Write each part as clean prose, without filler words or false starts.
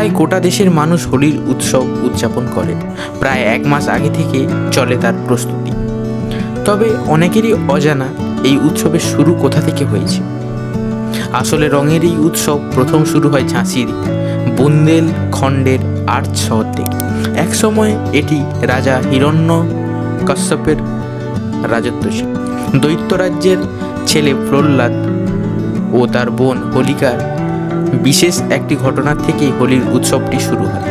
তাই গোটা দেশের মানুষ হোলির উৎসব উদযাপন করে। প্রায় 1 মাস আগে থেকে চলে তার প্রস্তুতি। তবে অনেকেরই অজানা এই উৎসবের শুরু কোথা থেকে হয়েছে। আসলে রঙের এই উৎসব প্রথম শুরু হয় ঝাঁসির বুন্দেলখণ্ডের আর্চ শহর থেকে। এক সময় এটি রাজা হিরণ্যকশ্যপের রাজত্ব ছিল। দৈত্যরাজ্যের ছেলে প্রহ্লাদ ও তার বোন হোলিকার বিশেষ একটি ঘটনার থেকেই হোলির উৎসবটি শুরু হয়।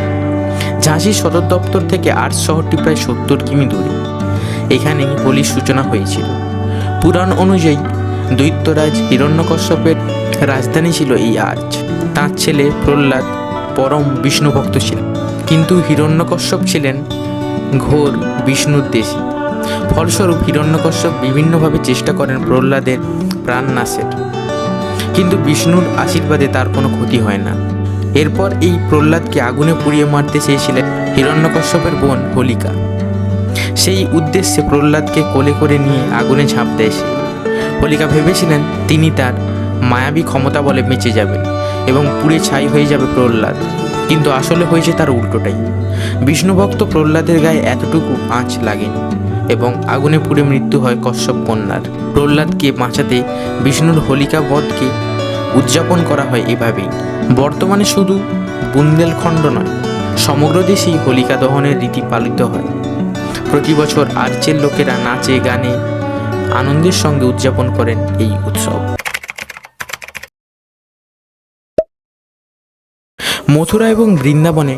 ঝাঁসির সদর দপ্তর থেকে আর্চ শহরটি প্রায় 70 কিমি দূরে। এখানেই হোলির সূচনা হয়েছিল। পুরাণ অনুযায়ী দৈত্যরাজ হিরণ্যকশ্যপের রাজধানী ছিল এই আর্চ। তাঁর ছেলে প্রহ্লাদ পরম বিষ্ণু ভক্ত ছিলেন, কিন্তু হিরণ্যকশ্যপ ছিলেন ঘোর বিষ্ণুদ্বেষী। ফলস্বরূপ হিরণ্যকশ্যপ বিভিন্নভাবে চেষ্টা করেন প্রহ্লাদের প্রাণনাশের, কিন্তু বিষ্ণুর আশীর্বাদে তার কোনো ক্ষতি হয় না। এরপর এই প্রহ্লাদকে আগুনে পুড়িয়ে মারতে চেয়েছিলেন হিরণ্যকশ্যপের বোন হোলিকা। সেই উদ্দেশ্যে প্রহ্লাদকে কোলে করে নিয়ে আগুনে ঝাঁপ দেয় সে। হোলিকা ভেবেছিলেন তিনি তার মায়াবী ক্ষমতা বলে বেঁচে যাবেন এবং পুড়ে ছাই হয়ে যাবে প্রহ্লাদ, কিন্তু আসলে হয়েছে তার উল্টোটাই। বিষ্ণুভক্ত প্রহ্লাদের গায়ে এতটুকু আঁচ লাগেনি এবং আগুনে পুড়ে মৃত্যু হয় কশ্যপ কন্যার। প্রহ্লাদকে বাঁচাতে বিষ্ণুর হোলিকা বধকে উদযাপন করা হয় এভাবেই। বর্তমানে শুধু বুন্দেলখণ্ড নয়, সমগ্র দেশেই হোলিকা দহনের রীতি পালিত হয়। প্রতি বছর আর্চের লোকেরা নাচে গানে আনন্দের সঙ্গে উদযাপন করেন এই উৎসব। মথুরা এবং বৃন্দাবনে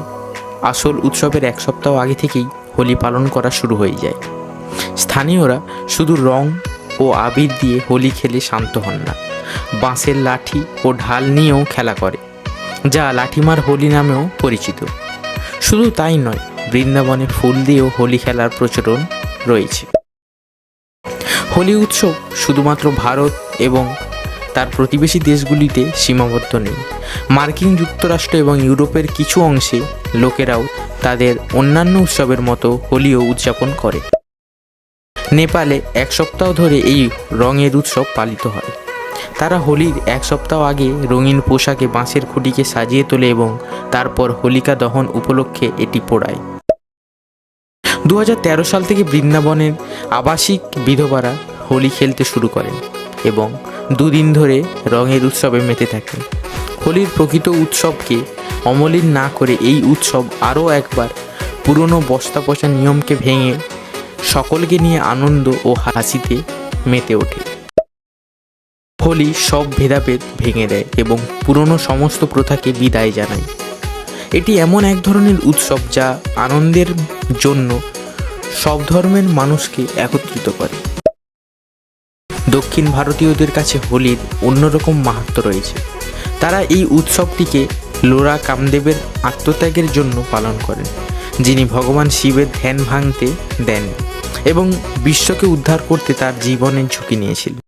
আসল উৎসবের 1 সপ্তাহ আগে থেকেই হোলি পালন করা শুরু হয়ে যায়। স্থানীয়রা শুধু রং ও আবির দিয়ে হোলি খেলে শান্ত হন না, বাঁশের লাঠি ও ঢাল নিয়েও খেলা করে, যা লাঠিমার হোলি নামেও পরিচিত। শুধু তাই নয়, বৃন্দাবনে ফুল দিয়েও হোলি খেলার প্রচলন রয়েছে। হোলি উৎসব শুধুমাত্র ভারত এবং তার প্রতিবেশী দেশগুলিতে সীমাবদ্ধ নেই। মার্কিন যুক্তরাষ্ট্র এবং ইউরোপের কিছু অংশে লোকেরাও তাদের অন্যান্য উৎসবের মতো হোলিও উদযাপন করে। নেপালে 1 সপ্তাহ ধরে এই রঙের উৎসব পালিত হয়। তারা হোলির 1 সপ্তাহ আগে রঙিন পোশাকে বাঁশের খুঁটিকে সাজিয়ে তোলে এবং তারপর হোলিকা দহন উপলক্ষে এটি পোড়ায়। 2013 সাল থেকে বৃন্দাবনের আবাসিক বিধবারা হোলি খেলতে শুরু করেন এবং 2 দিন ধরে রঙের উৎসবে মেতে থাকেন। হোলির প্রকৃত উৎসবকে অমলিন না করে এই উৎসব আরও একবার পুরনো বস্তা পচা নিয়মকে ভেঙে সকলকে নিয়ে আনন্দ ও হাসিতে মেতে ওঠে। হোলি সব ভেদাভেদ ভেঙে দেয় এবং পুরনো সমস্ত প্রথাকে বিদায় জানায়। এটি এমন এক ধরনের উৎসব যা আনন্দের জন্য সব ধর্মের মানুষকে একত্রিত করে। দক্ষিণ ভারতীয়দের কাছে হোলির অন্যরকম মাহাত্ম্য রয়েছে। তারা এই উৎসবটিকে লোরা কামদেবের আত্মত্যাগের জন্য পালন করেন, যিনি ভগবান শিবের ধ্যান ভাঙতে দেন এবং বিশ্বকে উদ্ধার করতে তার জীবনের ঝুঁকি নিয়েছিলেন।